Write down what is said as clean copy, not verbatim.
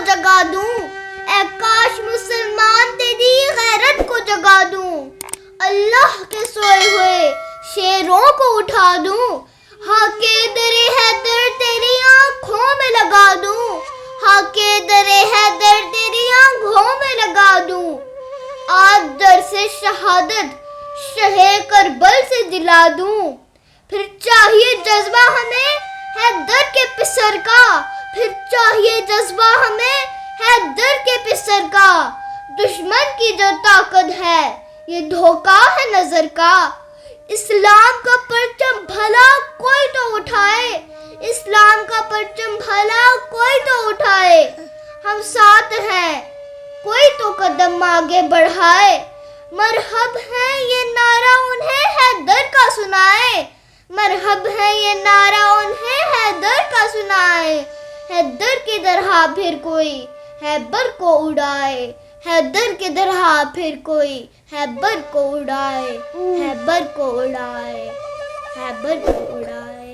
जगा दूं, ऐ काश मुसलमान तेरी गैरत को जगा दूं, अल्लाह के सोए हुए शेरों को उठा दूं, हाके दरे हैदर तेरी आंखों में लगा दूं, हाके दरे हैदर तेरी आंखों में लगा दूं, आज दर से शहादत शहे करबल से दिला दूं, फिर चाहिए जज्बा हमें हैदर के पिसर का, फिर चाहिए जज्बा हमें हैदर के पिसर का, दुश्मन की जो ताकत है ये धोखा है नजर का, इस्लाम का परचम भला कोई तो उठाए, इस्लाम का परचम भला कोई तो उठाए, हम साथ हैं कोई तो कदम आगे बढ़ाए, मरहब है ये नारा उन्हें हैदर का सुनाए, मरहब है ये नारा उन्हें हैदर का सुनाए, हैदर की तरह फिर कोई हैबर को उड़ाए, हैदर की तरह फिर कोई हैबर को उड़ाए, हैबर को उड़ाए, हैबर को उड़ाए।